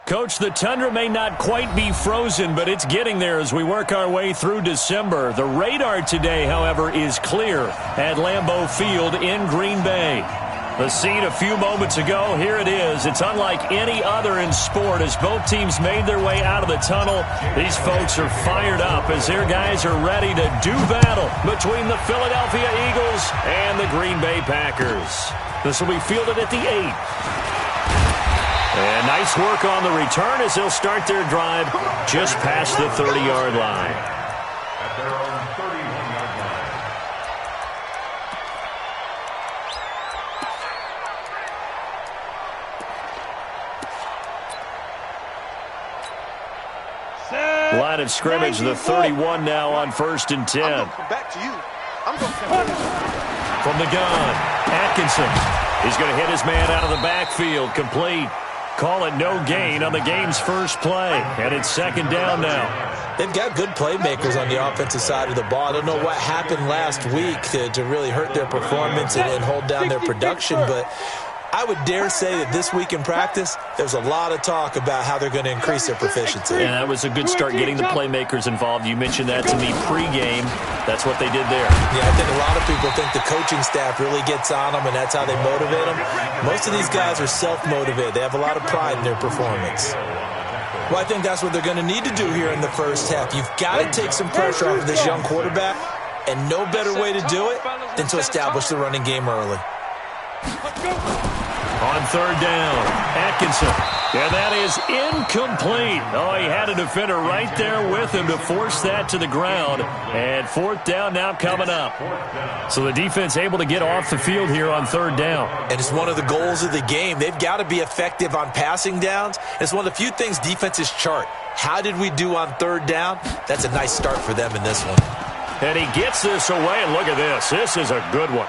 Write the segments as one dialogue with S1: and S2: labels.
S1: Coach, the tundra may not quite be frozen, but it's getting there as we work our way through December. The radar today, however, is clear at Lambeau Field in Green Bay. The scene a few moments ago, here it is. It's unlike any other in sport as both teams made their way out of the tunnel. These folks are fired up as their guys are ready to do battle between the Philadelphia Eagles and the Green Bay Packers. This will be fielded at the 8. And nice work on the return as they'll start their drive just past the 30-yard line.
S2: At their own 31-yard line.
S1: Line of scrimmage, the 31 now on 1st and 10.
S3: Back to you.
S1: From the gun, Atkinson. He's going to hit his man out of the backfield, complete. Call it no gain on the game's first play, and it's 2nd down now.
S4: They've got good playmakers on the offensive side of the ball. I don't know what happened last week to really hurt their performance and hold down their production, but I would dare say that this week in practice, there's a lot of talk about how they're going to increase their proficiency.
S1: And that was a good start getting the playmakers involved. You mentioned that to me pregame. That's what they did there.
S4: Yeah, I think a lot of people think the coaching staff really gets on them, and that's how they motivate them. Most of these guys are self-motivated. They have a lot of pride in their performance. Well, I think that's what they're going to need to do here in the first half. You've got to take some pressure off of this young quarterback, and no better way to do it than to establish the running game early.
S1: On 3rd down, Atkinson. And that is incomplete. Oh, he had a defender right there with him to force that to the ground. And 4th down now coming up. So the defense able to get off the field here on 3rd down.
S4: And it's one of the goals of the game. They've got to be effective on passing downs. It's one of the few things defenses chart. How did we do on 3rd down? That's a nice start for them in this one.
S1: And he gets this away, and look at this. This is a good one.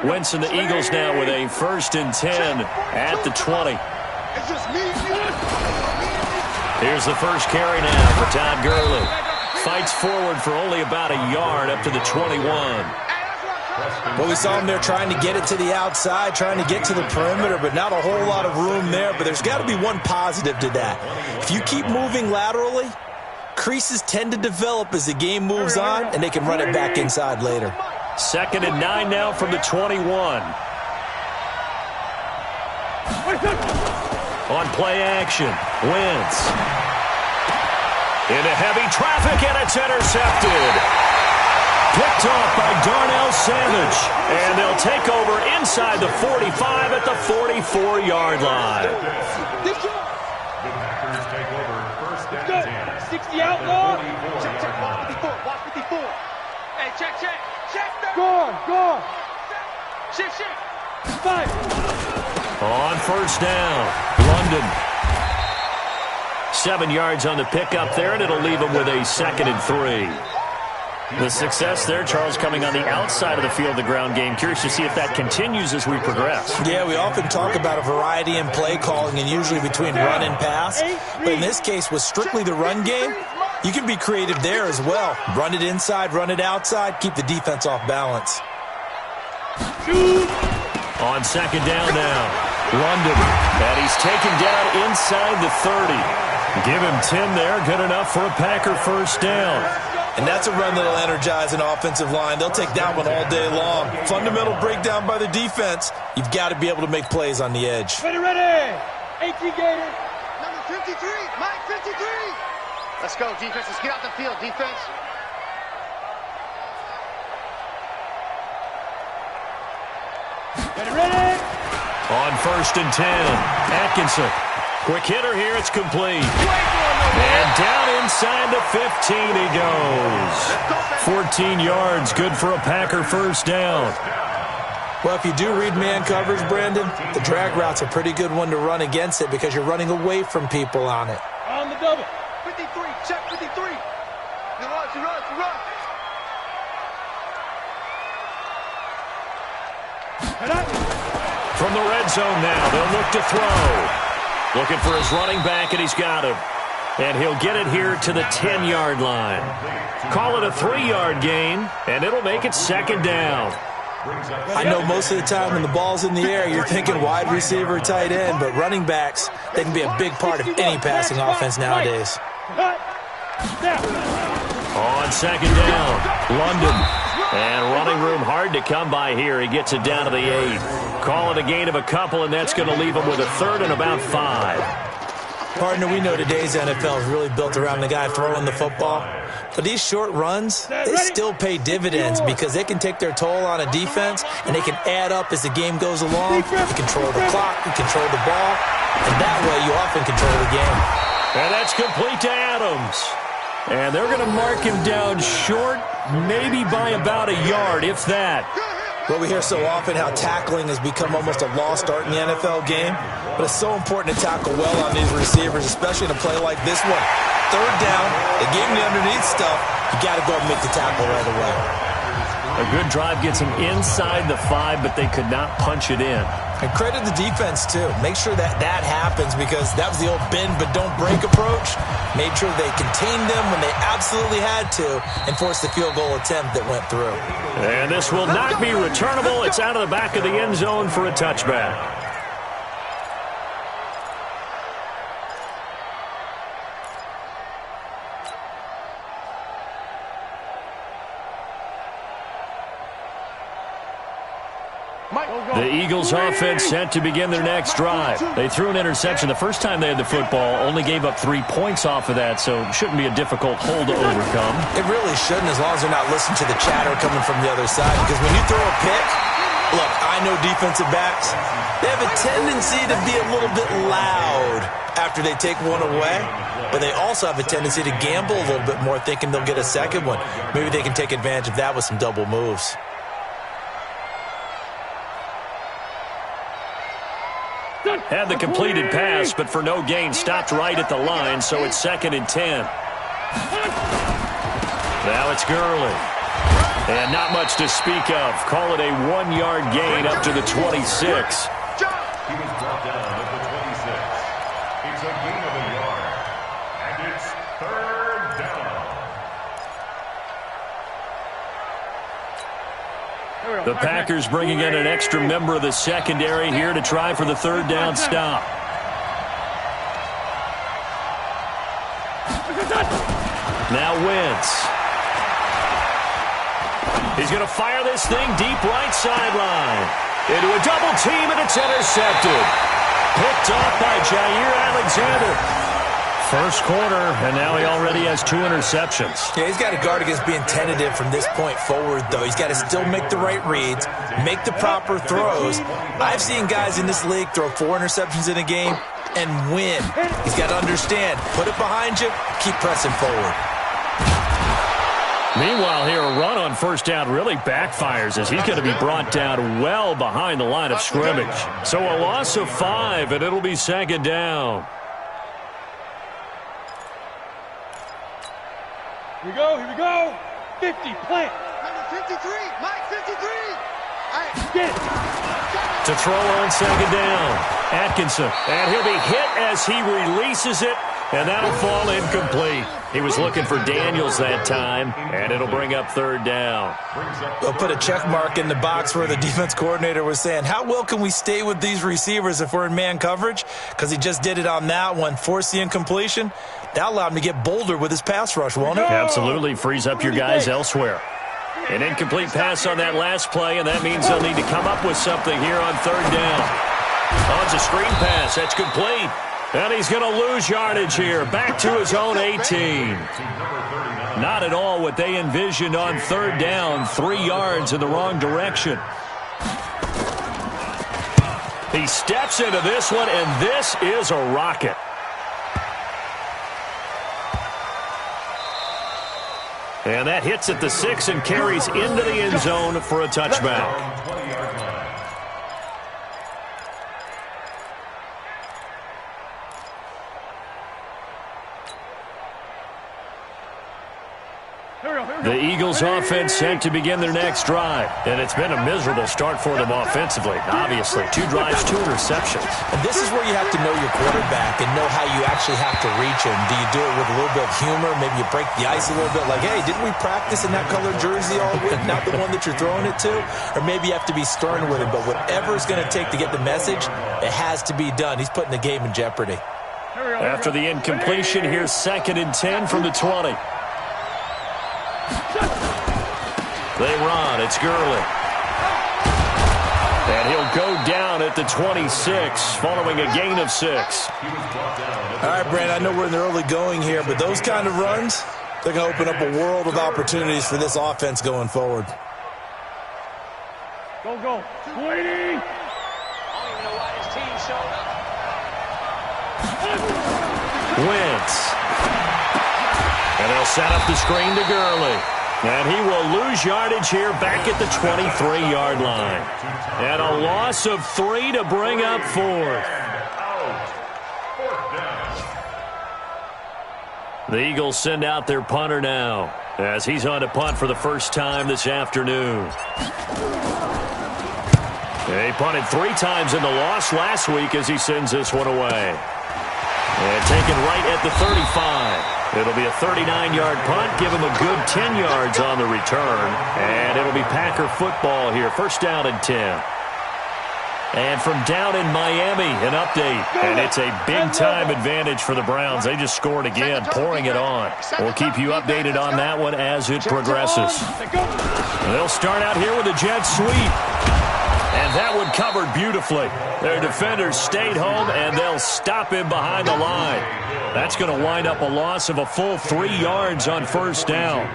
S1: Wentz and the Eagles now with a 1st and 10 at the 20. Here's the first carry now for Todd Gurley. Fights forward for only about a yard up to the 21.
S4: Well, we saw him there trying to get it to the outside, trying to get to the perimeter, but not a whole lot of room there. But there's got to be one positive to that. If you keep moving laterally, creases tend to develop as the game moves on, and they can run it back inside later.
S1: 2nd and 9 now from the 21. On play action, Wentz. Into heavy traffic, and it's intercepted. Picked off by Darnell Savage. And they'll take over inside the 45 at the 44-yard line.
S2: The Packers take over 1st and 10.
S3: 60 outlaw. Check, watch 54, watch 54. Hey, check. Go on. Shift. 5.
S1: On 1st down, London. 7 yards on the pickup there, and it'll leave him with a 2nd and 3. The success there, Charles, coming on the outside of the field, the ground game. Curious to see if that continues as we progress.
S4: Yeah, we often talk about a variety in play calling and usually between run and pass. But in this case, with strictly the run game, you can be creative there as well. Run it inside, run it outside, keep the defense off balance.
S1: On 2nd down now, London. And he's taken down inside the 30. Give him 10 there, good enough for a Packer 1st down.
S4: And that's a run that'll energize an offensive line. They'll take that one all day long. Fundamental breakdown by the defense. You've got to be able to make plays on the edge.
S3: Ready. 18 Gator. Number 53, Mike 53. Let's go, defense. Let's get out the field, defense. Ready.
S1: On 1st and 10, Atkinson. Quick hitter here, it's complete. And down inside the 15 he goes. 14 yards, good for a Packer 1st down.
S4: Well, if you do read man coverage, Brandon, the drag route's a pretty good one to run against it because you're running away from people on it.
S3: On the double. 53, check 53. He runs.
S1: From the red zone now, they'll look to throw. Looking for his running back, and he's got him. And he'll get it here to the 10-yard line. Call it a 3-yard gain, and it'll make it second down.
S4: I know most of the time when the ball's in the air, you're thinking wide receiver, tight end, but running backs, they can be a big part of any passing offense nowadays.
S1: On second down, London. And running room hard to come by here. He gets it down to the 8. Call it a gain of a couple, and that's going to leave him with a third and about 5.
S4: Partner, we know today's NFL is really built around the guy throwing the football. But these short runs, they still pay dividends because they can take their toll on a defense, and they can add up as the game goes along. You control the clock, you control the ball, and that way you often control the game.
S1: And that's complete to Adams. And they're going to mark him down short, maybe by about a yard, if that.
S4: Well, we hear so often how tackling has become almost a lost art in the NFL game, but it's so important to tackle well on these receivers, especially in a play like this one. Third down, they gave him the underneath stuff. You got to go and make the tackle right away.
S1: A good drive gets him inside the 5, but they could not punch it in.
S4: And credit the defense, too. Make sure that that happens because that was the old bend but don't break approach. Made sure they contained them when they absolutely had to and forced the field goal attempt that went through.
S1: And this will not be returnable. It's out of the back of the end zone for a touchback. The Eagles offense set to begin their next drive. They threw an interception the first time they had the football, only gave up 3 points off of that, so it shouldn't be a difficult hole to overcome.
S4: It really shouldn't, as long as they're not listening to the chatter coming from the other side, because when you throw a pick, look, I know defensive backs, they have a tendency to be a little bit loud after they take one away, but they also have a tendency to gamble a little bit more, thinking they'll get a second one. Maybe they can take advantage of that with some double moves.
S1: Had the completed pass, but for no gain, stopped right at the line, so it's 2nd and 10. Now it's Gurley. And not much to speak of. Call it a 1-yard gain up to the 26.
S2: He was brought down at the 26. It's a gain of a yard. And it's 3rd down.
S1: The Packers bringing in an extra member of the secondary here to try for the 3rd down stop. Now Wentz. He's going to fire this thing deep right sideline. Into a double team, and it's intercepted. Picked off by Jair Alexander. First quarter, and now he already has 2 interceptions.
S4: Yeah, he's got to guard against being tentative from this point forward, though. He's got to still make the right reads, make the proper throws. I've seen guys in this league throw 4 interceptions in a game and win. He's got to understand, put it behind you, keep pressing forward.
S1: Meanwhile here, a run on first down really backfires as he's going to be brought down well behind the line of scrimmage. So a loss of 5, and it'll be 2nd down.
S3: Here we go. 50, plant. Number 53, Mike 53. Get it.
S1: To throw on 2nd down, Atkinson. And he'll be hit as he releases it, and that'll fall incomplete. He was looking for Daniels that time, and it'll bring up 3rd down.
S4: They'll put a check mark in the box where the defense coordinator was saying, how well can we stay with these receivers if we're in man coverage? Because he just did it on that one, forced the incompletion. That allowed him to get bolder with his pass rush, won't it?
S1: Absolutely. Frees up your guys elsewhere. An incomplete pass on that last play, and that means they'll need to come up with something here on 3rd down. Oh, it's a screen pass. That's complete. And he's going to lose yardage here. Back to his own 18. Not at all what they envisioned on 3rd down. 3 yards in the wrong direction. He steps into this one, and this is a rocket. And that hits at the 6 and carries into the end zone for a touchback.
S3: Here we go.
S1: The Eagles offense set to begin their next drive. And it's been a miserable start for them offensively, obviously. 2 drives, 2 interceptions.
S4: And this is where you have to know your quarterback and know how you actually have to reach him. Do you do it with a little bit of humor? Maybe you break the ice a little bit like, hey, didn't we practice in that colored jersey all week? Not the one that you're throwing it to? Or maybe you have to be stern with him. But whatever it's going to take to get the message, it has to be done. He's putting the game in jeopardy.
S1: After the incompletion, here's 2nd and 10 from the 20. They run. It's Gurley. And he'll go down at the 26 following a gain of 6.
S4: All right, Brandon, I know we're in the early going here, but those kind of runs, they're going to open up a world of opportunities for this offense going forward.
S3: Go. Waiting. I don't even know why his team showed up.
S1: Wentz. And they'll set up the screen to Gurley. And he will lose yardage here back at the 23-yard line. And a loss of 3 to bring up 4th. The Eagles send out their punter now as he's on to punt for the first time this afternoon. He punted 3 times in the loss last week as he sends this one away. And taken right at the 35. It'll be a 39-yard punt. Give him a good 10 yards on the return. And it'll be Packer football here. First down and 10. And from down in Miami, an update. And it's a big-time advantage for the Browns. They just scored again, pouring it on. We'll keep you updated on that one as it progresses. They'll start out here with a jet sweep. And that one covered beautifully. Their defenders stayed home, and they'll stop him behind the line. That's going to wind up a loss of a full 3 yards on first down.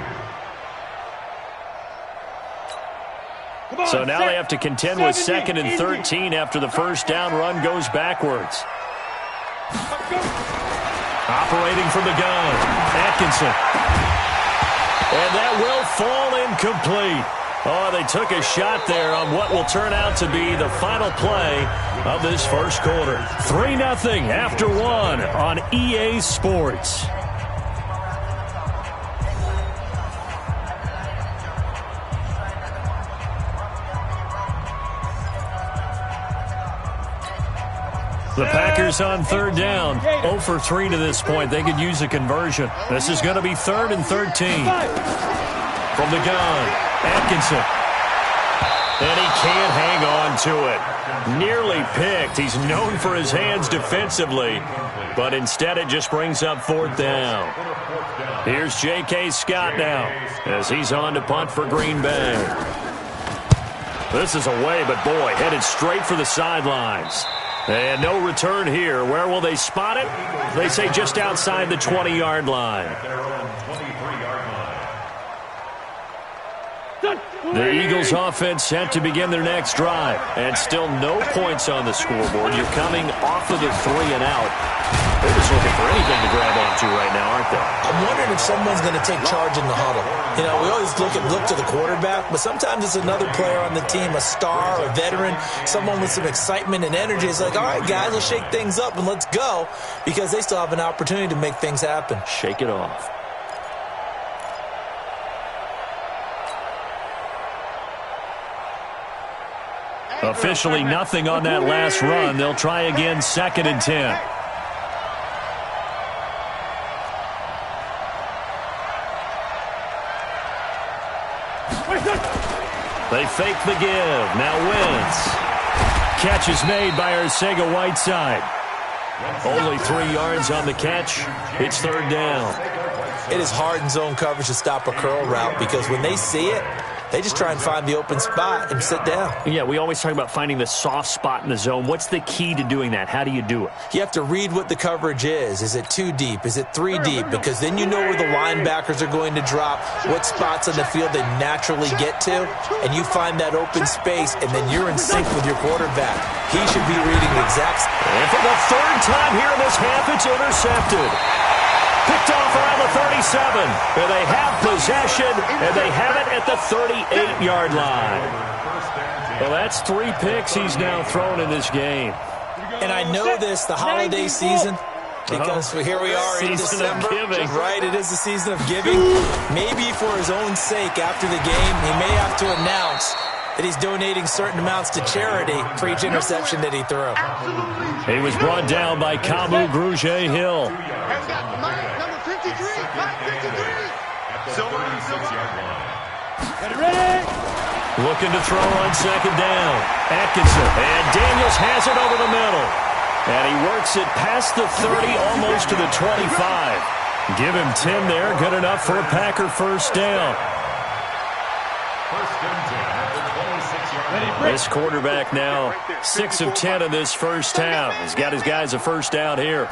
S1: So now they have to contend with 2nd and 13 after the first down run goes backwards. Operating from the gun, Atkinson. And that will fall incomplete. Oh, they took a shot there on what will turn out to be the final play of this first quarter. 3-0 after 1 on EA Sports. The Packers on 3rd down. 0 for 3 to this point. They could use a conversion. This is going to be 3rd and 13. From the gun, Atkinson. And he can't hang on to it. Nearly picked. He's known for his hands defensively, but instead it just brings up 4th down. Here's J.K. Scott now as he's on to punt for Green Bay. This is away, but boy, headed straight for the sidelines. And no return here. Where will they spot it? They say just outside the 20-yard line. The Eagles offense set to begin their next drive. And still no points on the scoreboard. You're coming off of the 3 and out. They're just looking for anything to grab onto right now, aren't they?
S4: I'm wondering if someone's going to take charge in the huddle. You know, we always look to the quarterback, but sometimes it's another player on the team, a star, a veteran, someone with some excitement and energy. It's like, all right, guys, let's shake things up and let's go, because they still have an opportunity to make things happen.
S1: Shake it off. Officially nothing on that last run. They'll try again, 2nd and 10. They fake the give. Now Wentz. Catch is made by Arcega-Whiteside. Only 3 yards on the catch. It's 3rd down.
S4: It is hard in zone coverage to stop a curl route because when they see it, they just try and find the open spot and sit down.
S1: Yeah, we always talk about finding the soft spot in the zone. What's the key to doing that? How do you do it?
S4: You have to read what the coverage is. Is it 2 deep? Is it 3 deep? Because then you know where the linebackers are going to drop, what spots on the field they naturally get to, and you find that open space, and then you're in sync with your quarterback. He should be reading the exact.
S1: And for the 3rd time here in this half, it's intercepted. Picked off around the 37. And they have possession, and they have it at the 38-yard line. Well, that's 3 picks he's now thrown in this game.
S4: And I know this, the holiday season, because here we are in December.
S1: Right,
S4: it is the season of giving. Maybe for his own sake after the game, he may have to announce that he's donating certain amounts to charity for each interception that he threw.
S1: He was brought down by Kamu Grugier-Hill.
S3: Number 53, 53.
S2: Ready?
S1: Looking to throw on second down. Atkinson, and Daniels has it over the middle. And he works it past the 30, almost to the 25. Give him 10 there, good enough for a Packer first down.
S2: First and 10 at the 26-yard line.
S1: This quarterback now 6 of 10 in this first half. He's got his guys a first down here.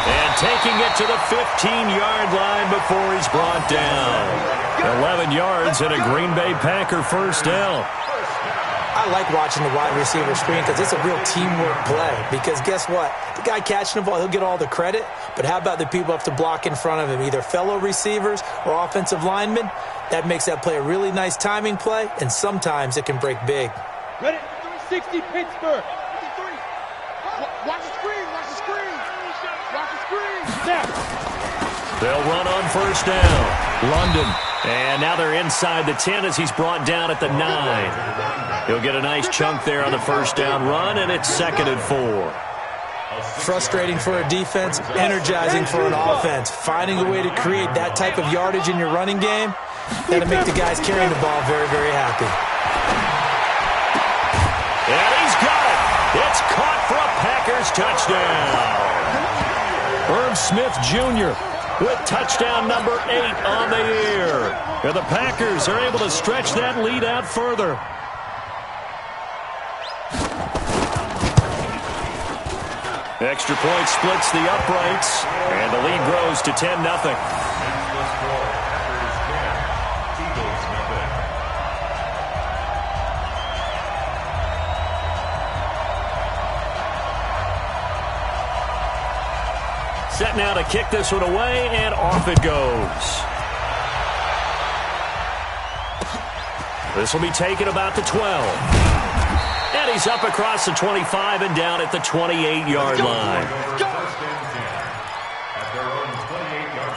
S1: And taking it to the 15-yard line before he's brought down. 11 yards and a Green Bay Packer first down.
S4: I like watching the wide receiver screen because it's a real teamwork play. Because guess what? The guy catching the ball, he'll get all the credit. But how about the people have to block in front of him, either fellow receivers or offensive linemen? That makes that play a really nice timing play, and sometimes it can break big.
S3: Ready? 360 Pittsburgh. 53. Watch the screen. Watch the screen. Watch the screen. Snap.
S1: They'll run on first down. London. And now they're inside the 10 as he's brought down at the 9. He'll get a nice chunk there on the first down run, and it's 2nd and 4.
S4: Frustrating for a defense, energizing for an offense. Finding a way to create that type of yardage in your running game, that'll make the guys carrying the ball very, very happy.
S1: And he's got it. It's caught for a Packers touchdown. Herb Smith Jr. with touchdown number 8 on the year. And the Packers are able to stretch that lead out further. Extra point splits the uprights, and the lead grows to 10-0. Set now to kick this one away, and off it goes. This will be taken about the 12. And he's up across the 25 and down at the 28-yard line.
S2: First and 10 at their own 28-yard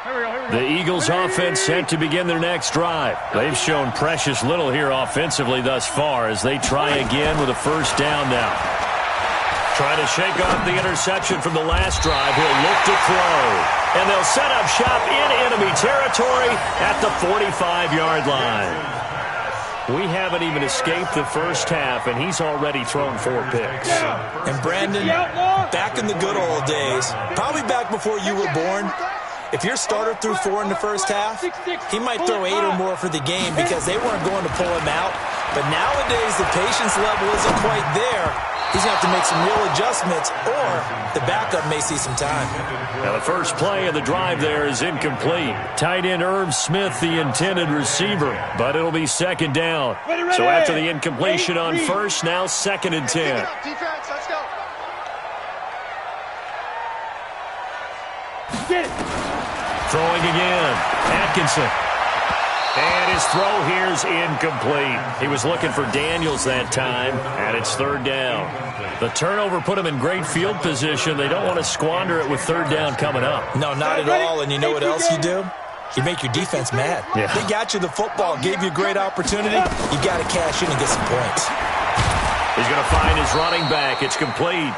S2: line.
S1: The Eagles offense set to begin their next drive. They've shown precious little here offensively thus far as they try again with a first down now. Trying to shake off the interception from the last drive. He'll look to throw. And they'll set up shop in enemy territory at the 45-yard line. We haven't even escaped the first half, and he's already thrown 4 picks.
S4: And Brandon, back in the good old days, probably back before you were born, if your starter threw 4 in the first half, he might throw 8 or more for the game because they weren't going to pull him out. But nowadays, the patience level isn't quite there. He's going to have to make some real adjustments, or the backup may see some time.
S1: Now, the first play of the drive there is incomplete. Tight end Herb Smith, the intended receiver, but it'll be second down. So after the incompletion on first, now 2nd and 10.
S3: Defense, let's go.
S1: Throwing again. Atkinson. And his throw here's incomplete. He was looking for Daniels that time, and it's 3rd down. The turnover put him in great field position. They don't want to squander it with 3rd down coming up.
S4: No, not at all. And you know what else you do? You make your defense mad.
S1: Yeah.
S4: They got you the football, gave you a great opportunity. You got to cash in and get some points.
S1: He's going to find his running back. It's complete.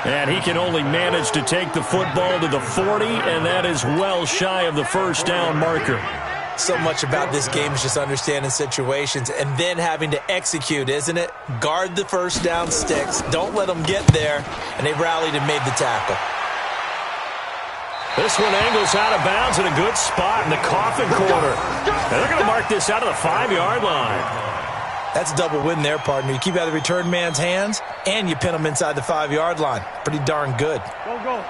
S1: And he can only manage to take the football to the 40, and that is well shy of the first down marker.
S4: So much about this game is just understanding situations and then having to execute, isn't it? Guard the first down sticks. Don't let them get there. And they rallied and made the tackle.
S1: This one angles out of bounds in a good spot in the coffin corner. And they're going to mark this out of the 5-yard line.
S4: That's a double win there, partner. You keep out of the return man's hands, and you pin them inside the 5-yard line. Pretty darn good.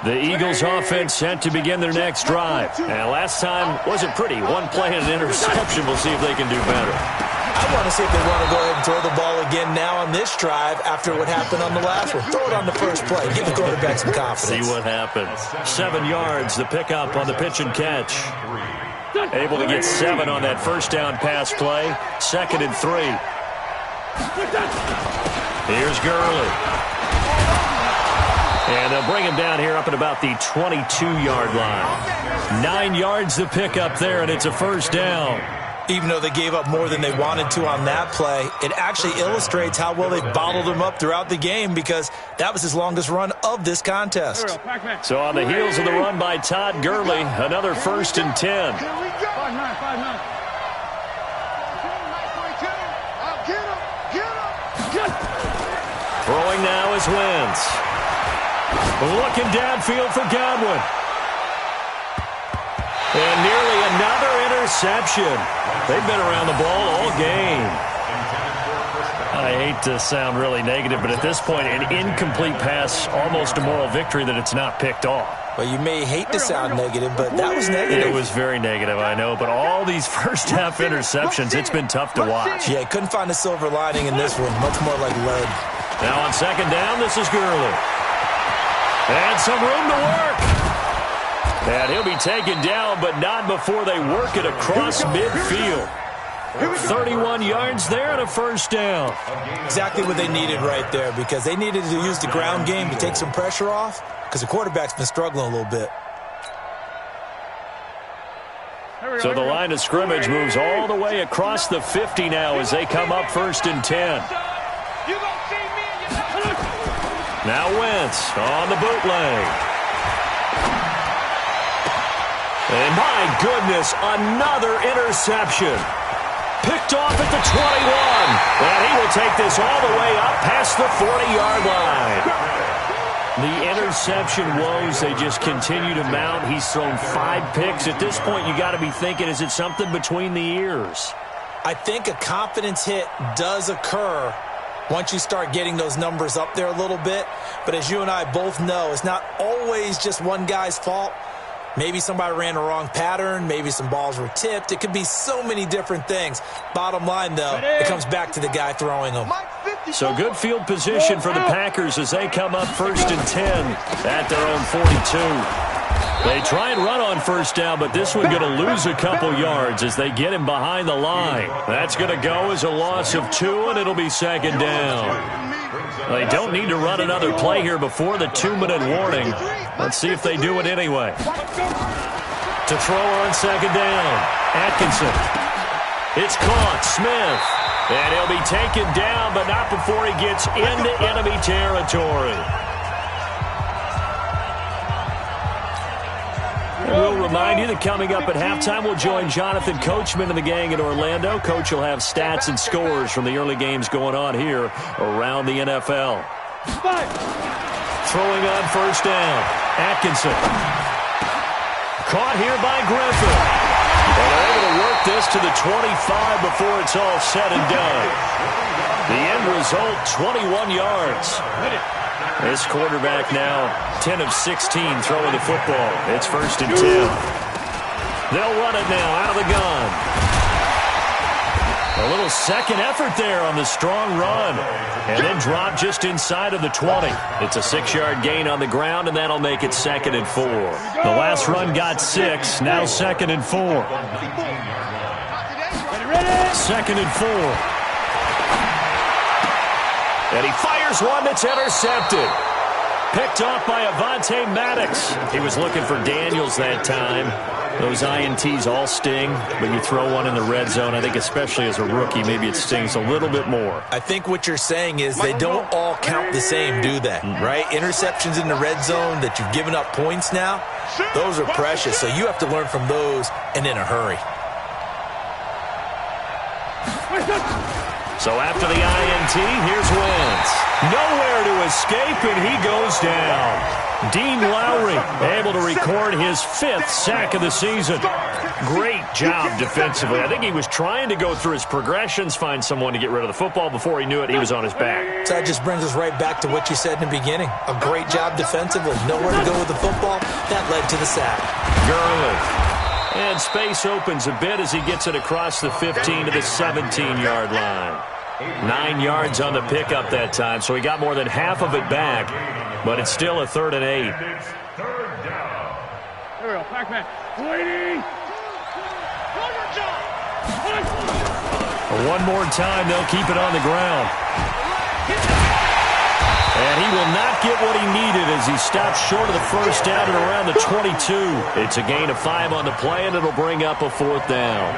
S1: The Eagles offense set to begin their next drive. And last time wasn't pretty. One play and an interception. We'll see if they can do better.
S4: I want to see if they want to go ahead and throw the ball again now on this drive after what happened on the last one. Throw it on the first play. Give the quarterback some confidence.
S1: See what happens. 7 yards, the pickup on the pitch and catch. Able to get 7 on that first down pass play. 2nd and 3. Here's Gurley. And they'll bring him down here up at about the 22-yard line. 9 yards to pick up there, and it's a first down.
S4: Even though they gave up more than they wanted to on that play, it actually illustrates how well they bottled him up throughout the game, because that was his longest run of this contest.
S1: So on the heels of the run by Todd Gurley, another 1st and 10. Throwing now is Wentz. Looking downfield for Godwin. And nearly another interception. They've been around the ball all game. I hate to sound really negative, but at this point, an incomplete pass, almost a moral victory that it's not picked off.
S4: Well, you may hate to sound negative, but that was negative.
S1: It was very negative, I know, but all these first-half interceptions, it's been tough to watch.
S4: Yeah, couldn't find a silver lining in this one. Much more like lead.
S1: Now on 2nd down, this is Gurley. And some room to work. And he'll be taken down, but not before they work it across midfield. 31 yards there and a first down.
S4: Exactly what they needed right there, because they needed to use the ground game to take some pressure off, because the quarterback's been struggling a little bit.
S1: So the line of scrimmage moves all the way across the 50 now as they come up 1st and 10. Now Wentz on the bootleg. And my goodness, another interception. Picked off at the 21. And he will take this all the way up past the 40-yard line. The interception woes, they just continue to mount. He's thrown 5 picks. At this point, you got to be thinking, is it something between the ears?
S4: I think a confidence hit does occur once you start getting those numbers up there a little bit. But as you and I both know, it's not always just one guy's fault. Maybe somebody ran the wrong pattern. Maybe some balls were tipped. It could be so many different things. Bottom line, though, it comes back to the guy throwing them.
S1: So good field position for the Packers as they come up 1st and 10 at their own 42. They try and run on 1st down, but this one going to lose a couple yards as they get him behind the line. That's going to go as a loss of 2, and it'll be 2nd down. They don't need to run another play here before the 2-minute warning. Let's see if they do it anyway. To throw on 2nd down, Atkinson. It's caught, Smith. And he'll be taken down, but not before he gets into enemy territory. And we'll remind you that coming up at halftime, we'll join Jonathan Coachman and the gang in Orlando. Coach will have stats and scores from the early games going on here around the NFL. Throwing on 1st down, Atkinson. Caught here by Griffin. And they're able to work this to the 25 before it's all said and done. The end result, 21 yards. This quarterback now 10 of 16 throwing the football. It's 1st and 10. They'll run it now out of the gun. A little second effort there on the strong run. And then drop just inside of the 20. It's a 6-yard gain on the ground, and that'll make it 2nd and 4. The last run got 6. Now 2nd and 4. 2nd and 4. And he fires one that's intercepted. Picked off by Avonte Maddox. He was looking for Daniels that time. Those INTs all sting, but you throw one in the red zone, I think especially as a rookie, maybe it stings a little bit more.
S4: I think what you're saying is they don't all count the same, do they? Right? Interceptions in the red zone that you've given up points now, those are precious. So you have to learn from those and in a hurry.
S1: So after the INT, here's Wentz. Nowhere to escape, and he goes down. Dean Lowry able to record his 5th sack of the season. Great job defensively. I think he was trying to go through his progressions, find someone to get rid of the football. Before he knew it, he was on his back.
S4: So that just brings us right back to what you said in the beginning. A great job defensively. Nowhere to go with the football. That led to the sack.
S1: Gurley. And space opens a bit as he gets it across the 15 to the 17-yard line. 9 yards on the pickup that time, so he got more than half of it back, but it's still a 3rd and 8.
S3: Here we go, Pac-Man. 280.
S1: One more time, they'll keep it on the ground. And he will not get what he needed as he stops short of the first down at around the 22. It's a gain of 5 on the play, and it'll bring up a 4th down.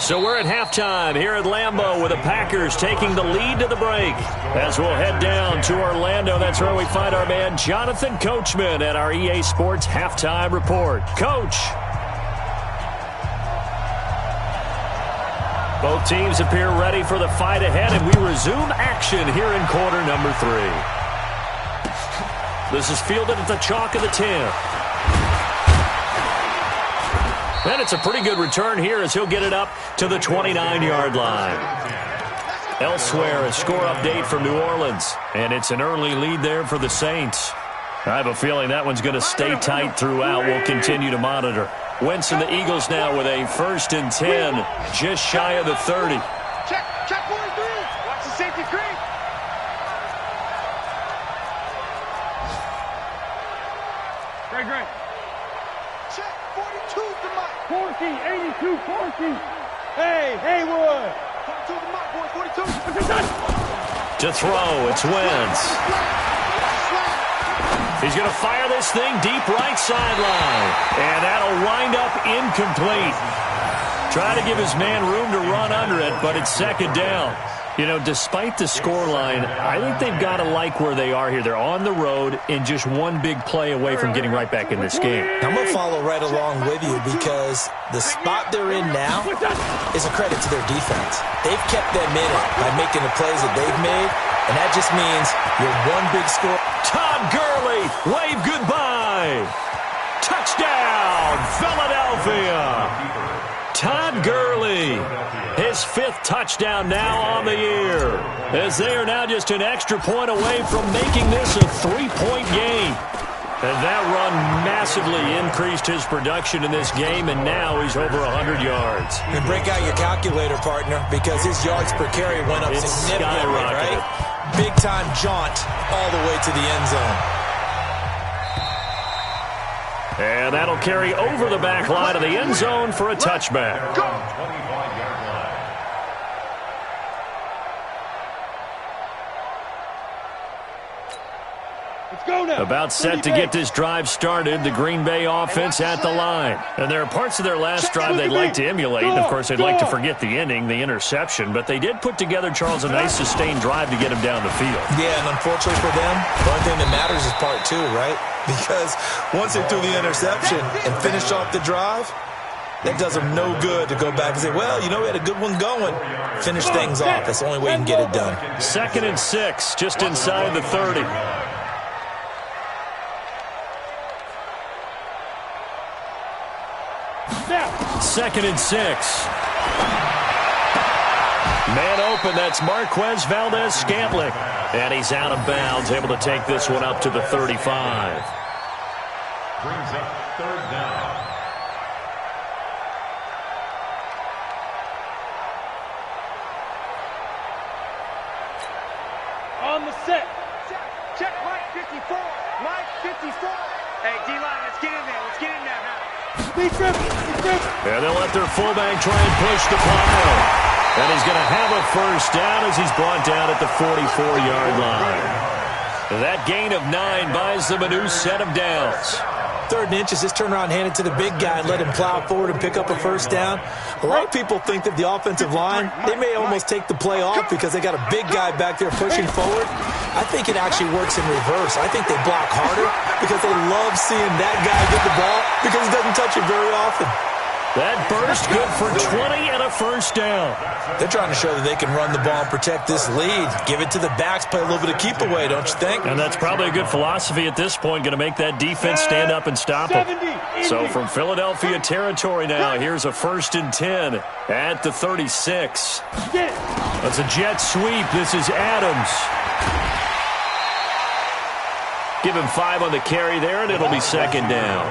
S1: So we're at halftime here at Lambeau with the Packers taking the lead to the break. As we'll head down to Orlando, that's where we find our man Jonathan Coachman at our EA Sports Halftime Report. Coach. Both teams appear ready for the fight ahead, and we resume action here in quarter number 3. This is fielded at the chalk of the 10. And it's a pretty good return here as he'll get it up to the 29-yard line. Elsewhere, a score update from New Orleans, and it's an early lead there for the Saints. I have a feeling that one's going to stay tight throughout. We'll continue to monitor. Wentz and the Eagles now with a 1st and 10, just shy of the 30.
S3: Check 43. Watch the safety creep. Great. Check 42 to Mike. 82, 40. Hey, Haywood. 42 to Mike, boy, 42.
S1: To throw, it's Wentz. He's going to fire this thing deep right sideline. And that'll wind up incomplete. Try to give his man room to run under it, but it's 2nd down. You know, despite the scoreline, I think they've got to like where they are here. They're on the road and just one big play away from getting right back in this game.
S4: I'm going to follow right along with you because the spot they're in now is a credit to their defense. They've kept them in it by making the plays that they've made, and that just means you're one big score.
S1: Todd Gurley, wave goodbye. Touchdown, Philadelphia. Todd Gurley, his 5th touchdown now on the year, as they are now just an extra point away from making this a 3-point game. And that run massively increased his production in this game, and now he's over 100 yards.
S4: And break out your calculator, partner, because his yards per carry went up significantly, right? Big-time jaunt all the way to the end zone.
S1: And that'll carry over the back line of the end zone for a touchback. About set to get this drive started, the Green Bay offense at the line. And there are parts of their last drive they'd like to emulate. And, of course, they'd like to forget the ending, the interception. But they did put together, Charles, a nice sustained drive to get him down the field.
S4: Yeah, and unfortunately for them, the only thing that matters is part 2, right? Because once they threw the interception and finished off the drive, that does them no good to go back and say, well, you know, we had a good one going. Finish things off. That's the only way you can get it done.
S1: 2nd and 6, just inside the 30. Second and 6. Man open, that's Marquez Valdez-Scantling. And he's out of bounds, able to take this one up to the 35.
S2: Brings up 3rd down.
S3: On the set. Check Mike 54. Mike 54. Hey, D-line, let's get in there. Let's get in there now.
S1: And they'll let their fullback try and push the pile. And he's going to have a 1st down as he's brought down at the 44-yard line. That gain of 9 buys them a new set of downs.
S4: 3rd and inches, just turn around, hand it to the big guy, and let him plow forward and pick up a 1st down. A lot of people think that the offensive line, they may almost take the play off because they got a big guy back there pushing forward. I think it actually works in reverse. I think they block harder because they love seeing that guy get the ball because he doesn't touch it very often.
S1: That burst good for 20 and a 1st down.
S4: They're trying to show that they can run the ball and protect this lead. Give it to the backs, play a little bit of keep away, don't you think?
S1: And that's probably a good philosophy at this point, going to make that defense stand up and stop them. So from Philadelphia territory now, here's a 1st and 10 at the 36. That's a jet sweep. This is Adams. Give him 5 on the carry there, and it'll be 2nd down.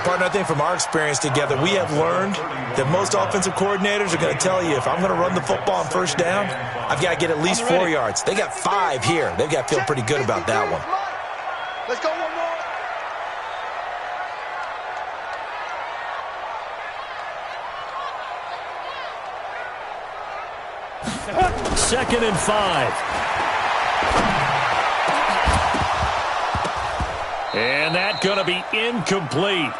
S4: Partner, I think from our experience together, we have learned that most offensive coordinators are going to tell you, if I'm going to run the football on 1st down, I've got to get at least 4 yards. They got 5 here. They've got to feel pretty good about that one.
S3: Let's go one more.
S1: 2nd and 5. And that's going to be incomplete.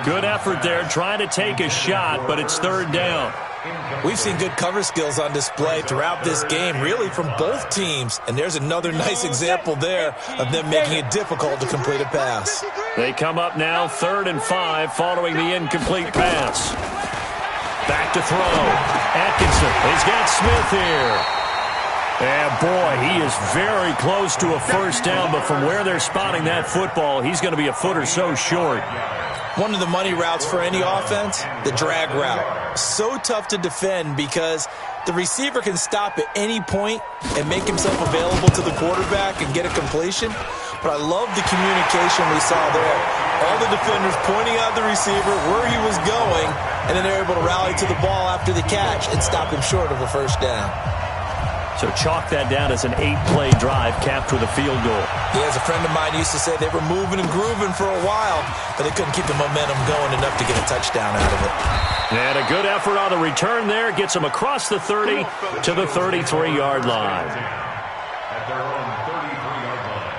S1: Good effort there trying to take a shot, but it's 3rd down.
S4: We've seen good cover skills on display throughout this game, really from both teams. And there's another nice example there of them making it difficult to complete a pass.
S1: They come up now 3rd and 5 following the incomplete pass. Back to throw. Atkinson. He's got Smith here. And boy, he is very close to a 1st down, but from where they're spotting that football, he's going to be a foot or so short.
S4: One of the money routes for any offense, the drag route. So tough to defend because the receiver can stop at any point and make himself available to the quarterback and get a completion. But I love the communication we saw there. All the defenders pointing out the receiver where he was going, and then they're able to rally to the ball after the catch and stop him short of a 1st down.
S1: So chalk that down as an 8-play drive capped with a field goal.
S4: Yeah, as a friend of mine used to say, they were moving and grooving for a while, but they couldn't keep the momentum going enough to get a touchdown out of it.
S1: And a good effort on the return there gets them across the 30 to the 33-yard line.
S2: At their own 33-yard line.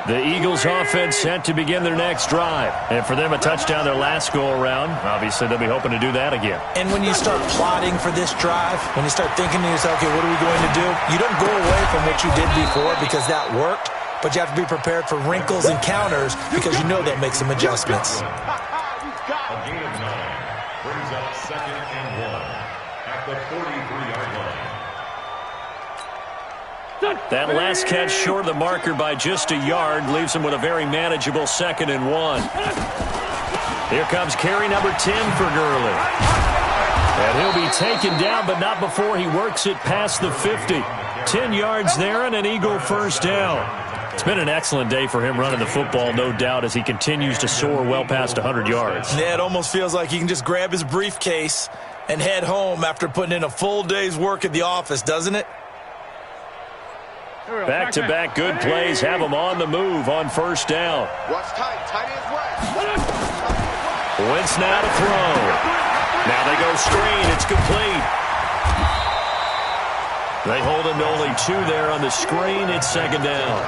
S1: The Eagles offense set to begin their next drive. And for them, a touchdown their last go-around. Obviously, they'll be hoping to do that again.
S4: And when you start plotting for this drive, when you start thinking to yourself, okay, what are we going to do? You don't go away from what you did before because that worked, but you have to be prepared for wrinkles and counters because you know they'll make some adjustments.
S2: A gain of 9 brings up 2nd and 1 at the 43-yard line.
S1: That last catch short of the marker by just a yard leaves him with a very manageable 2nd and 1. Here comes carry number 10 for Gurley. And he'll be taken down, but not before he works it past the 50. 10 yards there and an Eagle 1st down. It's been an excellent day for him running the football, no doubt, as he continues to soar well past 100 yards.
S4: Yeah, it almost feels like he can just grab his briefcase and head home after putting in a full day's work at the office, doesn't it?
S1: Back-to-back good plays have him on the move on 1st down.
S3: Watch tight. Tight ends right.
S1: Wentz now to throw. Now they go screen. It's complete. They hold him to only 2 there on the screen. It's 2nd down.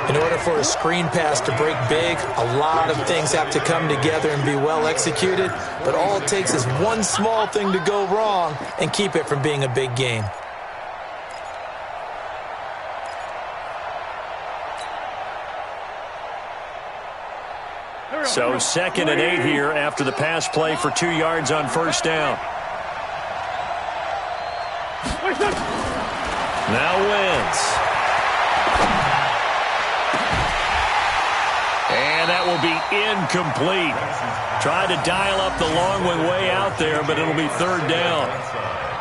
S4: In order for a screen pass to break big, a lot of things have to come together and be well executed. But all it takes is one small thing to go wrong and keep it from being a big game.
S1: So 2nd and 8 here after the pass play for 2 yards on 1st down. Now Wentz. And that will be incomplete. Tried to dial up the long one way out there, but it'll be 3rd down.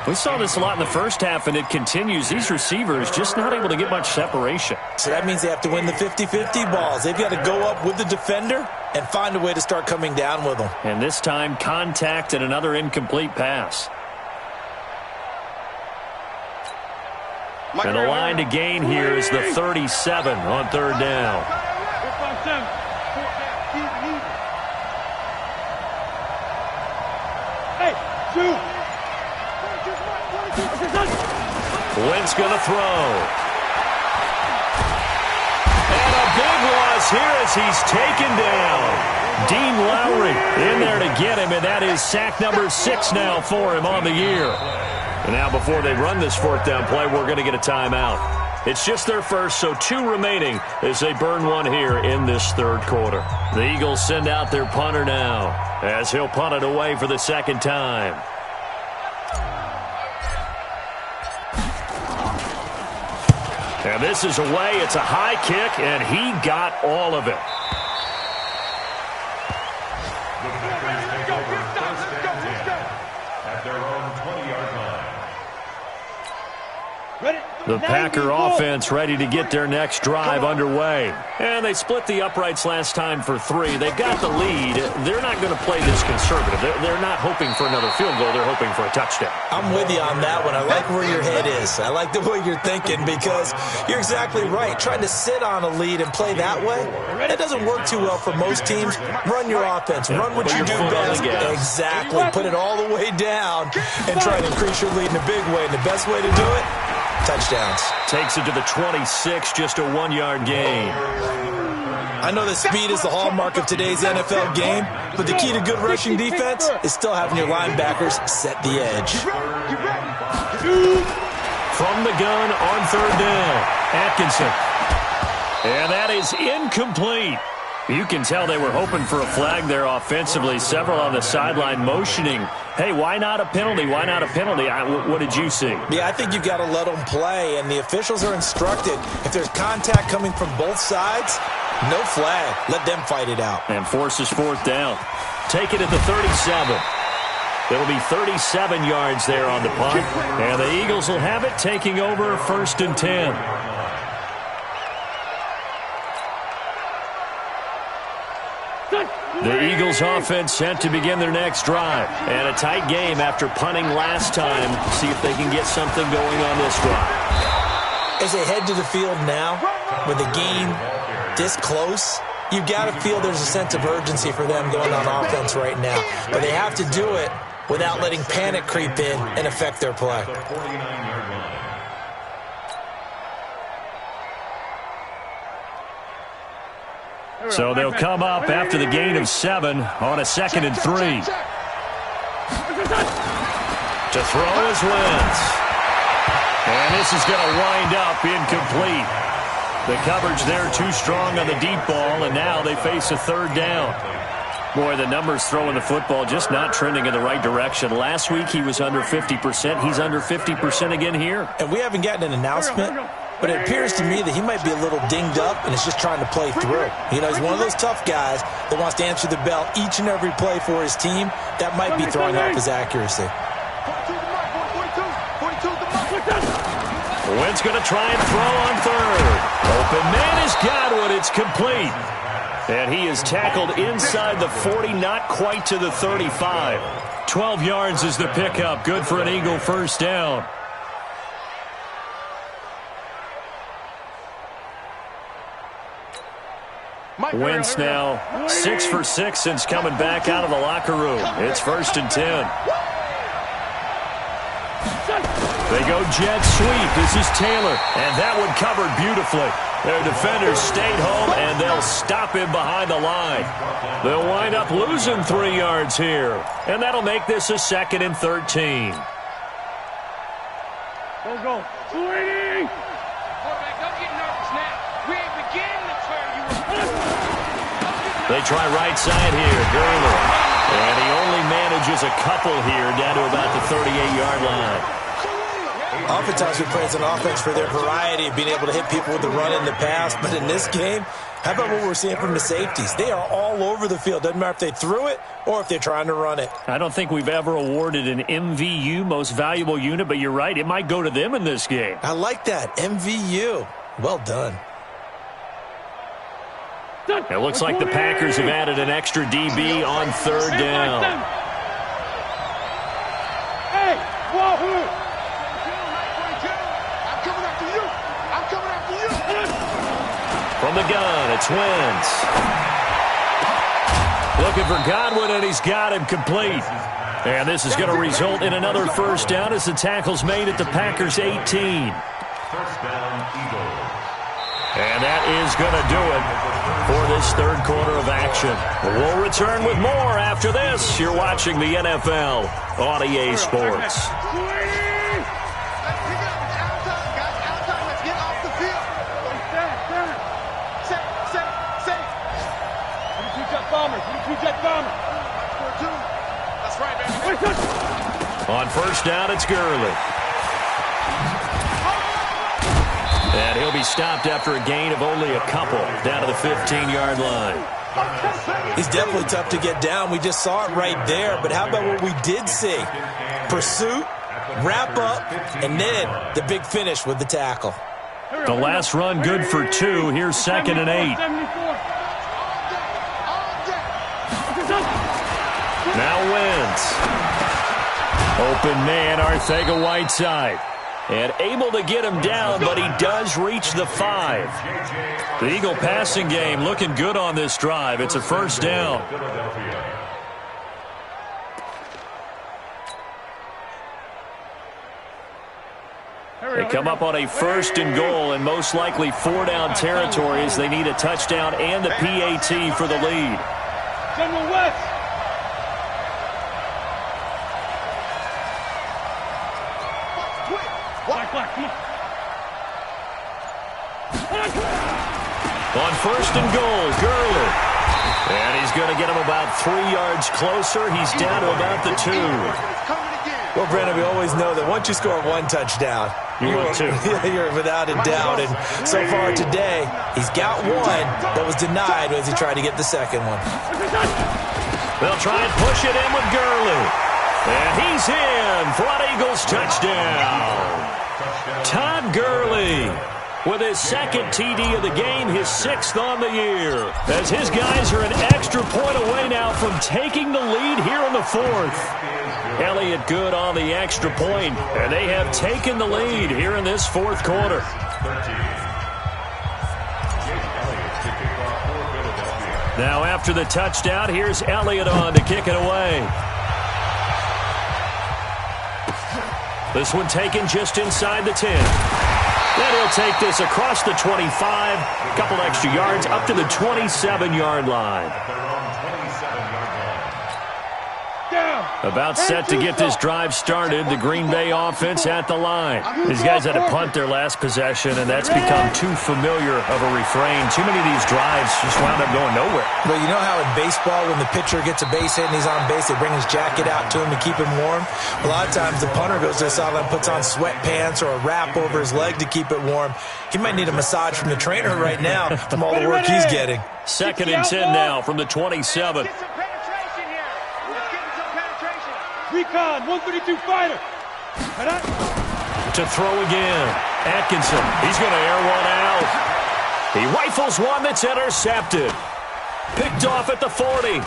S1: We saw this a lot in the first half, and it continues. These receivers just not able to get much separation.
S4: So that means they have to win the 50-50 balls. They've got to go up with the defender and find a way to start coming down with them.
S1: And this time, contact and another incomplete pass. And the line to gain here is the 37 on 3rd down. Wentz going to throw. And a big loss here as he's taken down. Dean Lowry in there to get him, and that is sack number 6 now for him on the year. And now before they run this 4th down play, we're going to get a timeout. It's just their first, so 2 remaining as they burn one here in this 3rd quarter. The Eagles send out their punter now as he'll punt it away for the 2nd time. And this is away. It's a high kick, and he got all of it.
S2: The Packers take over 1st and 10 at their own 20-yard line.
S1: The Packer offense ready to get their next drive underway. And they split the uprights last time for 3. They've got the lead. They're not going to play this conservative. They're not hoping for another field goal. They're hoping for a touchdown.
S4: I'm with you on that one. I like where your head is. I like the way you're thinking because you're exactly right. Trying to sit on a lead and play that way, that doesn't work too well for most teams. Run your offense. Run what you do best. Exactly. Put it all the way down and try to increase your lead in a big way. And the best way to do it, touchdowns.
S1: Takes it to the 26, just a 1-yard gain.
S4: I know that speed is the hallmark of today's NFL game, but the key to good rushing defense is still having your linebackers set the edge.
S1: From the gun on 3rd down, Atkinson. And that is incomplete. You can tell they were hoping for a flag there offensively. Several on the sideline motioning, hey, why not a penalty? Why not a penalty? What did you see?
S4: Yeah, I think you've got to let them play, and the officials are instructed. If there's contact coming from both sides, no flag. Let them fight it out.
S1: And forces 4th down. Take it at the 37. It'll be 37 yards there on the punt. And the Eagles will have it, taking over 1st and 10. The Eagles offense set to begin their next drive. And a tight game after punting last time. See if they can get something going on this drive.
S4: As they head to the field now, with the game this close, you've got to feel there's a sense of urgency for them going on offense right now. But they have to do it without letting panic creep in and affect their play.
S1: So they'll come up after the gain of 7 on a 2nd and 3. To throw is Wentz. And this is going to wind up incomplete. The coverage there too strong on the deep ball, and now they face a 3rd down. Boy, the numbers throwing the football just not trending in the right direction. Last week he was under 50%. He's under 50% again here.
S4: And we haven't gotten an announcement, but it appears to me that he might be a little dinged up and is just trying to play through. You know, he's one of those tough guys that wants to answer the bell each and every play for his team. That might be throwing off his accuracy.
S1: Wentz going to try and throw on 3rd. Open man is Godwin. It's complete. And he is tackled inside the 40, not quite to the 35. 12 yards is the pickup. Good for an Eagle 1st down. Wentz now 6 for 6 since coming back out of the locker room. It's 1st and 10. They go jet sweep. This is Taylor, and that one covered beautifully. Their defenders stayed home, and they'll stop him behind the line. They'll wind up losing 3 yards here, and that'll make this a 2nd and 13.
S3: Go. Sweetie! Quarterback, don't get nervous now. We ain't beginning to turn you up.
S1: They try right side here, Gurley. And he only manages a couple here down to about the 38-yard line.
S4: Oftentimes we praise an offense for their variety of being able to hit people with the run and the pass, but in this game, how about what we're seeing from the safeties? They are all over the field. Doesn't matter if they threw it or if they're trying to run it.
S1: I don't think we've ever awarded an MVU, most valuable unit, but you're right. It might go to them in this game.
S4: I like that. MVU. Well done.
S1: It looks like the Packers have added an extra DB on 3rd down.
S3: Hey, Wahoo! I'm coming after you. I'm coming after you.
S1: From the gun, it's Wentz. Looking for Godwin, and he's got him complete. And this is going to result in another 1st down as the tackle's made at the Packers' 18.
S2: 1st down, Eagles.
S1: And that is going to do it for this 3rd quarter of action. We'll return with more after this. You're watching the NFL on EA Sports. On 1st down, it's Gurley. And he'll be stopped after a gain of only a couple down to the 15-yard line.
S4: He's definitely tough to get down. We just saw it right there. But how about what we did see? Pursuit, wrap up, and then the big finish with the tackle.
S1: The last run good for 2. Here's 2nd and 8. Now Wentz. Open man, Arcega-Whiteside. And able to get him down, but he does reach the 5. The Eagle passing game looking good on this drive. It's a first down. They come up on a 1st and goal and most likely 4-down territory as they need a touchdown and the PAT for the lead.
S3: General West.
S1: On 1st and goal, Gurley. And he's going to get him about 3 yards closer. He's down to about the 2.
S4: Well, Brandon, we always know that once you score 1 touchdown, you're without a doubt. And so far today, he's got 1 that was denied as he tried to get the 2nd one.
S1: They'll try and push it in with Gurley. And he's in for an Eagles touchdown. Todd Gurley with his 2nd TD of the game, his 6th on the year. As his guys are an extra point away now from taking the lead here in the 4th. Elliott good on the extra point, and they have taken the lead here in this 4th quarter. Now after the touchdown, here's Elliott on to kick it away. This one taken just inside the 10. Then he'll take this across the 25, a couple extra yards, up to the 27-yard line. About set to get this drive started, the Green Bay offense at the line. These guys had to punt their last possession, and that's become too familiar of a refrain. Too many of these drives just wound up going nowhere.
S4: But you know how in baseball, when the pitcher gets a base hit and he's on base, they bring his jacket out to him to keep him warm? A lot of times the punter goes to the sideline, puts on sweatpants or a wrap over his leg to keep it warm. He might need a massage from the trainer right now from all the work he's getting.
S1: 2nd and 10 now from the 27.
S3: Recon, 132 fighter.
S1: To throw again. Atkinson, he's going to air one out. He rifles one that's intercepted. Picked off at the 40.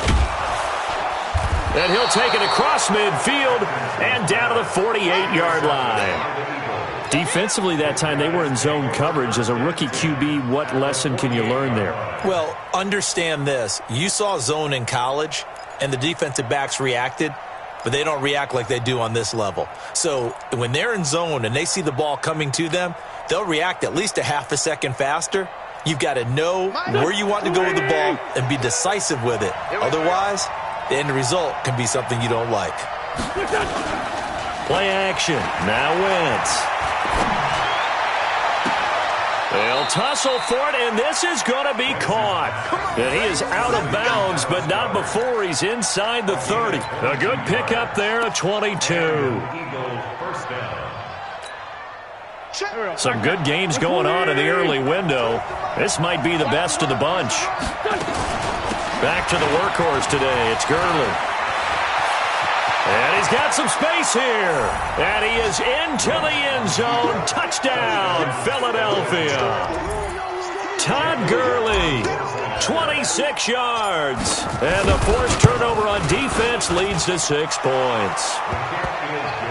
S1: And he'll take it across midfield and down to the 48-yard line. Defensively that time, they were in zone coverage. As a rookie QB, what lesson can you learn there?
S4: Well, understand this. You saw zone in college, and the defensive backs reacted, but they don't react like they do on this level. So when they're in zone and they see the ball coming to them, they'll react at least a half a second faster. You've got to know where you want to go with the ball and be decisive with it. Otherwise, the end result can be something you don't like.
S1: Play action. Now Wentz. They'll tussle for it, and this is going to be caught. And he is out of bounds, but not before he's inside the 30. A good pickup there at 22. Some good games going on in the early window. This might be the best of the bunch. Back to the workhorse today. It's Gurley. And he's got some space here. And he is into the end zone. Touchdown, Philadelphia. Todd Gurley, 26 yards. And the forced turnover on defense leads to 6 points.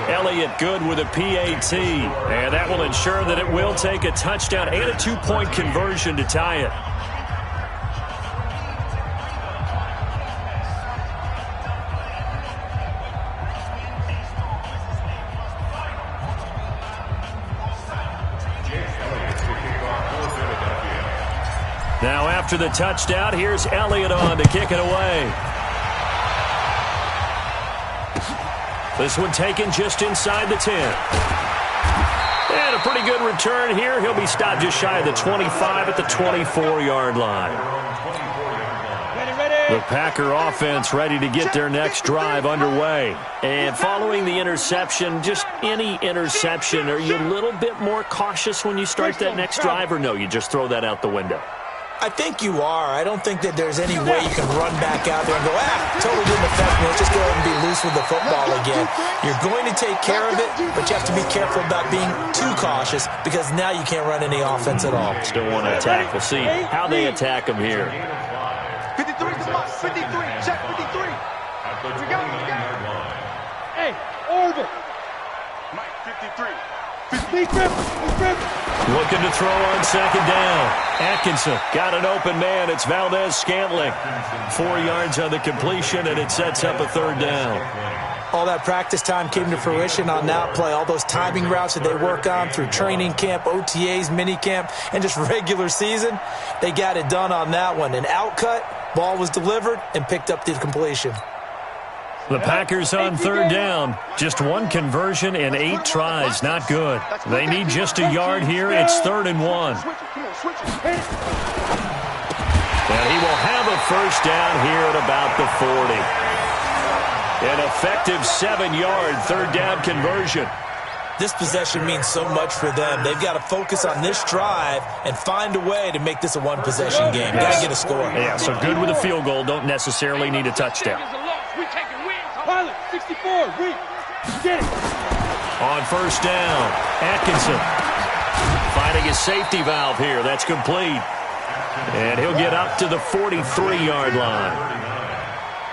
S1: Elliott good with a PAT. And that will ensure that it will take a touchdown and a 2-point conversion to tie it. Now after the touchdown, here's Elliott on to kick it away. This one taken just inside the 10. And a pretty good return here. He'll be stopped just shy of the 25 at the 24-yard line. The Packer offense ready to get their next drive underway. And following the interception, just any interception, are you a little bit more cautious when you start that next drive, or no, you just throw that out the window?
S4: I think you are. I don't think that there's any way you can run back out there and go, totally didn't affect me. Let's just go ahead and be loose with the football again. You're going to take care of it, but you have to be careful about being too cautious because now you can't run any offense at all.
S1: Still want to attack. We'll see how they attack him here.
S3: 53 is the mark. 53. Check 53. We got it. Hey, over. Mike, 53.
S1: Looking to throw on second down. Atkinson got an open man. It's Valdez-Scantling. 4 yards on the completion, and it sets up a third down.
S4: All that practice time came to fruition on that play. All those timing routes that they work on through training camp, OTAs, mini camp, and just regular season, they got it done on that one. An outcut, ball was delivered, and picked up the completion.
S1: The Packers on third down. Just 1 conversion in 8 tries. Not good. They need just a yard here. It's 3rd and 1. And he will have a first down here at about the 40. An effective 7-yard third down conversion.
S4: This possession means so much for them. They've got to focus on this drive and find a way to make this a one-possession game. Got to get a score.
S1: Yeah, so good with a field goal. Don't necessarily need a touchdown.
S3: Pilot, 64, get it.
S1: On first down, Atkinson finding his safety valve here. That's complete. And he'll get up to the 43-yard line.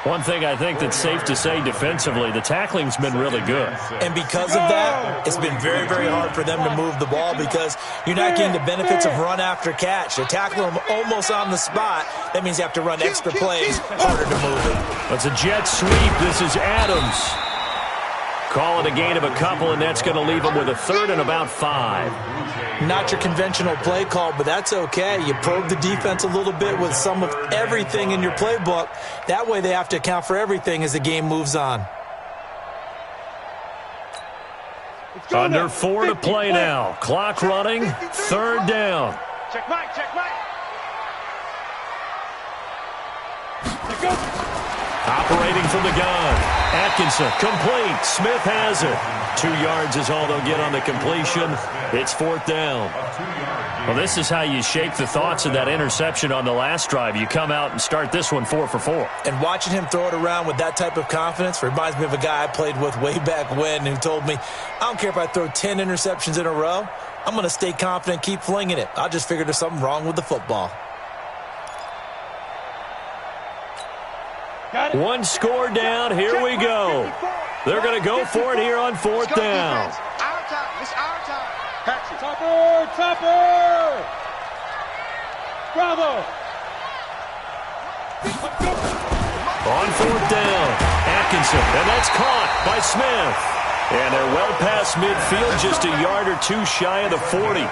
S1: One thing I think that's safe to say defensively, the tackling's been really good.
S4: And because of that, it's been very, very hard for them to move the ball because you're not getting the benefits of run after catch. They're tackling them almost on the spot. That means you have to run extra plays, harder to move it.
S1: It's a jet sweep. This is Adams. Call it a gain of a couple, and that's going to leave them with a 3rd and about 5.
S4: Not your conventional play call, but that's okay. You probe the defense a little bit with some of everything in your playbook. That way they have to account for everything as the game moves on.
S1: Under 4 to play now. Clock running. 3rd down.
S3: Check Mike.
S1: Operating from the gun. Atkinson, complete. Smith has it. 2 yards is all they'll get on the completion. It's 4th down. Well, this is how you shake the thoughts of that interception on the last drive. You come out and start this one 4 for 4.
S4: And watching him throw it around with that type of confidence reminds me of a guy I played with way back when who told me, I don't care if I throw 10 interceptions in a row. I'm going to stay confident, keep flinging it. I just figured there's something wrong with the football.
S1: 1 score down. Here we go. They're going to go for it here on 4th down.
S3: Our time. It's our time.
S5: Topper! Bravo!
S1: On 4th down, Atkinson, and that's caught by Smith. And they're well past midfield, just a yard or 2 shy of the 40.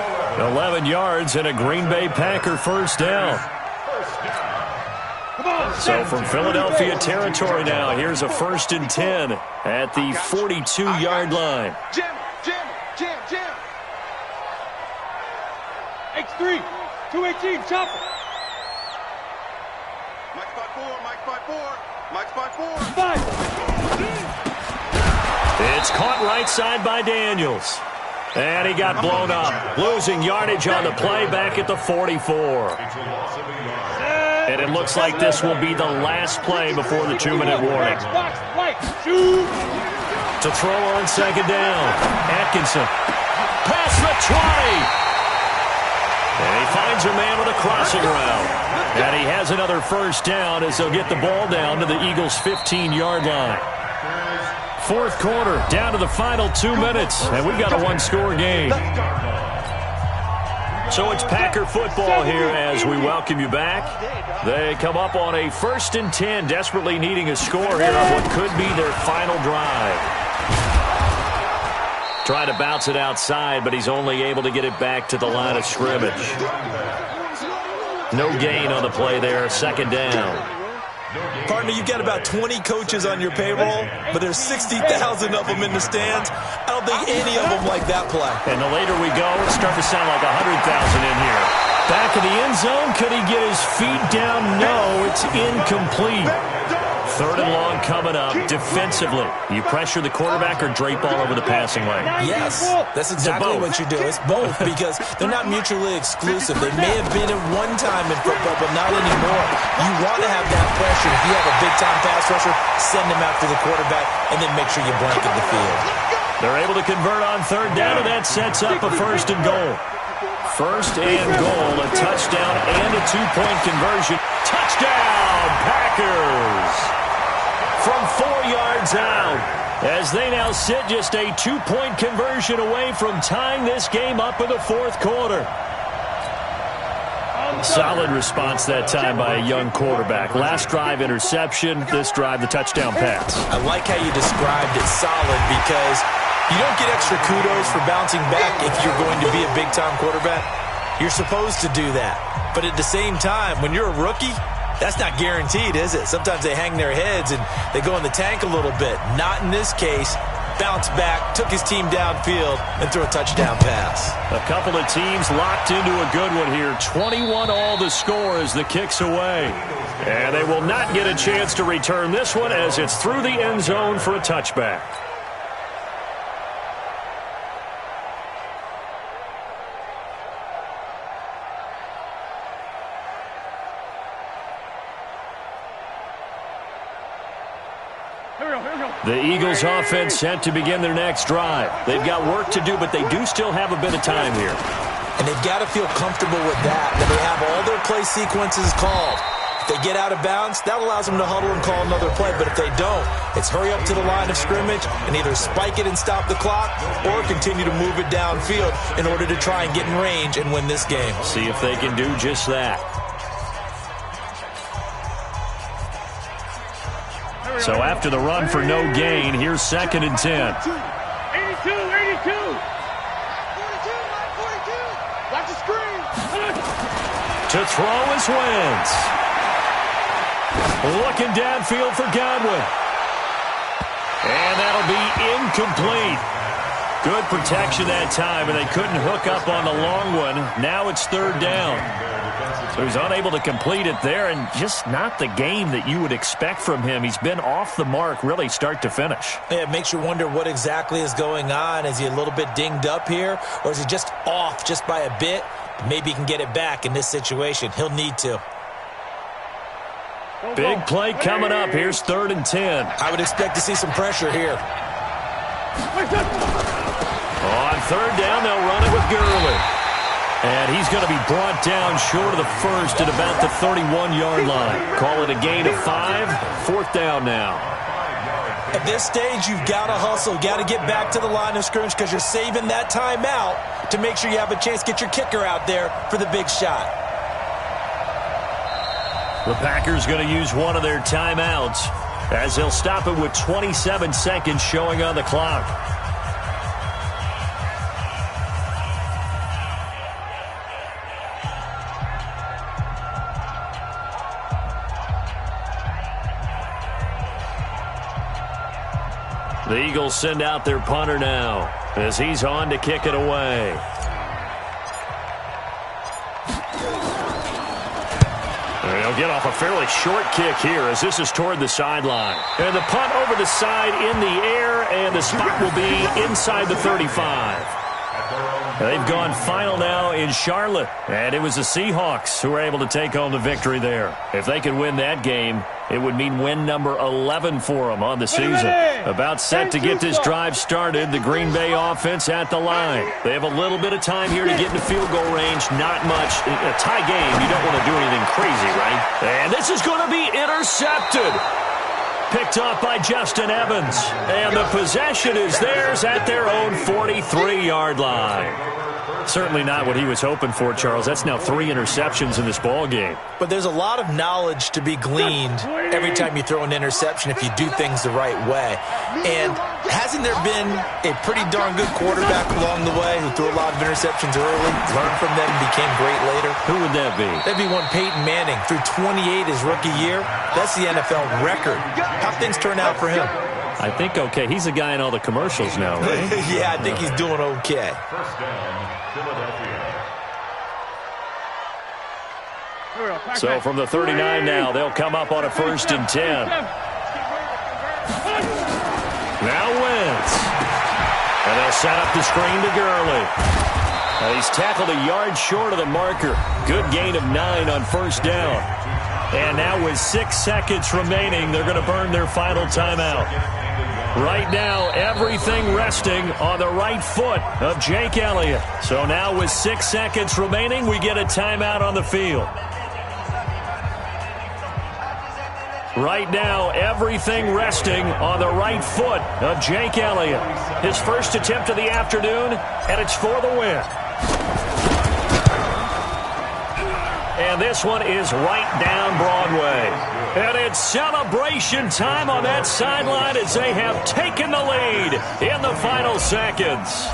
S1: 11 yards and a Green Bay Packer first down. So from Philadelphia territory now, here's a 1st and 10 at the 42-yard line.
S3: Jim.
S5: X3, 218, chopper.
S3: Mike spot 4.
S5: 5.
S1: It's caught right side by Daniels. And he got blown up, losing yardage on the play back at the 44. And it looks like this will be the last play before the 2-minute warning. To throw on second down, Atkinson. Past the 20. And he finds a man with a crossing route. And he has another first down as they'll get the ball down to the Eagles' 15-yard line. 4th quarter, down to the final 2 minutes, and we've got a 1-score game. So it's Packer football here as we welcome you back. They come up on a 1st and 10, desperately needing a score here on what could be their final drive. Trying to bounce it outside, but he's only able to get it back to the line of scrimmage. No gain on the play there, 2nd down.
S4: Partner, you've got about 20 coaches on your payroll, but there's 60,000 of them in the stands. I don't think any of them like that play.
S1: And the later we go, it's starting to sound like 100,000 in here. Back in the end zone. Could he get his feet down? No, it's incomplete. 3rd and long coming up defensively. You pressure the quarterback or drape all over the passing lane?
S4: Yes, that's exactly what you do. It's both because they're not mutually exclusive. They may have been at one time in football, but not anymore. You want to have that pressure. If you have a big-time pass rusher, send him after the quarterback, and then make sure you blanket the field.
S1: They're able to convert on 3rd down, and that sets up a 1st and goal. 1st and goal, a touchdown and a 2-point conversion. Touchdown, Packers! From 4 yards out, as they now sit just a 2-point conversion away from tying this game up in the 4th quarter. Solid response that time by a young quarterback. Last drive, interception. This drive, the touchdown pass.
S4: I like how you described it, solid, because you don't get extra kudos for bouncing back if you're going to be a big-time quarterback. You're supposed to do that. But at the same time, when you're a rookie, that's not guaranteed, is it? Sometimes they hang their heads and they go in the tank a little bit. Not in this case. Bounced back, took his team downfield, and threw a touchdown pass.
S1: A couple of teams locked into a good one here. 21 all the score as the kick's away. And they will not get a chance to return this one as it's through the end zone for a touchback. The Eagles offense set to begin their next drive. They've got work to do, but they do still have a bit of time here.
S4: And they've got to feel comfortable with that they have all their play sequences called. If they get out of bounds, that allows them to huddle and call another play. But if they don't, it's hurry up to the line of scrimmage and either spike it and stop the clock or continue to move it downfield in order to try and get in range and win this game.
S1: See if they can do just that. So after the run for no gain, here's 2nd and 10.
S5: 82, 82. 42, watch the screen.
S1: To throw is Wentz. Looking downfield for Godwin. And that'll be incomplete. Good protection that time, and they couldn't hook up on the long one. Now it's 3rd down. So he's unable to complete it there, and just not the game that you would expect from him. He's been off the mark, really, start to finish.
S4: Yeah, it makes you wonder what exactly is going on. Is he a little bit dinged up here, or is he just off just by a bit? Maybe he can get it back in this situation. He'll need to.
S1: Big play coming up. Here's 3rd and 10.
S4: I would expect to see some pressure here.
S1: On 3rd down, they'll run it with Gurley. And he's going to be brought down short of the first at about the 31-yard line. Call it a gain of 5. 4th down now.
S4: At this stage, you've got to hustle. Got to get back to the line of scrimmage because you're saving that timeout to make sure you have a chance to get your kicker out there for the big shot.
S1: The Packers going to use one of their timeouts as they'll stop it with 27 seconds showing on the clock. The Eagles send out their punter now as he's on to kick it away. They'll get off a fairly short kick here as this is toward the sideline. And the punt over the side in the air, and the spot will be inside the 35. They've gone final now in Charlotte, and it was the Seahawks who were able to take home the victory there. If they could win that game, it would mean win number 11 for them on the season. About set to get this drive started, the Green Bay offense at the line. They have a little bit of time here to get into field goal range, not much. In a tie game, you don't want to do anything crazy, right? And this is going to be intercepted. Picked off by Justin Evans. And the possession is theirs at their own 43-yard line. Certainly not what he was hoping for, Charles. That's now 3 interceptions in this ball game.
S4: But there's a lot of knowledge to be gleaned every time you throw an interception if you do things the right way. And hasn't there been a pretty darn good quarterback along the way who threw a lot of interceptions early, learned from them, and became great later?
S1: Who would that be?
S4: That'd be one Peyton Manning. Threw 28 his rookie year. That's the NFL record. How things turn out for him?
S1: I think okay. He's a guy in all the commercials now, right?
S4: Yeah, I think he's doing okay.
S2: First down, Philadelphia.
S1: So from the 39 now, they'll come up on a 1st and 10. Now Wentz. And they'll set up the screen to Gurley. And he's tackled a yard short of the marker. Good gain of 9 on 1st down. And now with 6 seconds remaining, they're going to burn their final timeout. Right now, everything resting on the right foot of Jake Elliott. So now with 6 seconds remaining, we get a timeout on the field. Right now, everything resting on the right foot of Jake Elliott. His first attempt of the afternoon, and it's for the win. And this one is right down Broadway. And it's celebration time on that sideline as they have taken the lead in the final seconds.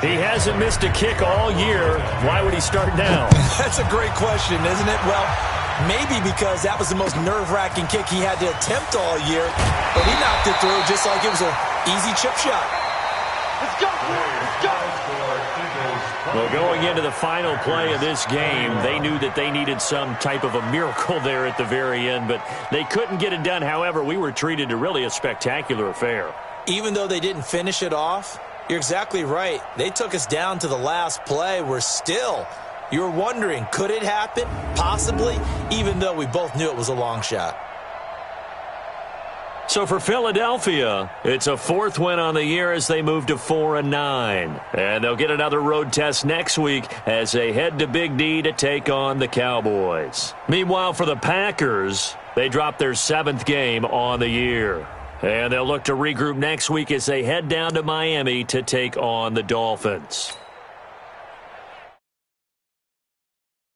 S1: He hasn't missed a kick all year. Why would he start now?
S4: That's a great question, isn't it? Well, maybe because that was the most nerve-wracking kick he had to attempt all year. But he knocked it through just like it was an easy chip shot.
S3: Let's go! Let's go!
S1: Well, going into the final play of this game, they knew that they needed some type of a miracle there at the very end, but they couldn't get it done. However, we were treated to really a spectacular affair.
S4: Even though they didn't finish it off, you're exactly right. They took us down to the last play. We're still, you're wondering, could it happen? Possibly, even though we both knew it was a long shot.
S1: So for Philadelphia, it's a 4th win on the year as they move to 4-9. And they'll get another road test next week as they head to Big D to take on the Cowboys. Meanwhile, for the Packers, they dropped their 7th game on the year. And they'll look to regroup next week as they head down to Miami to take on the Dolphins.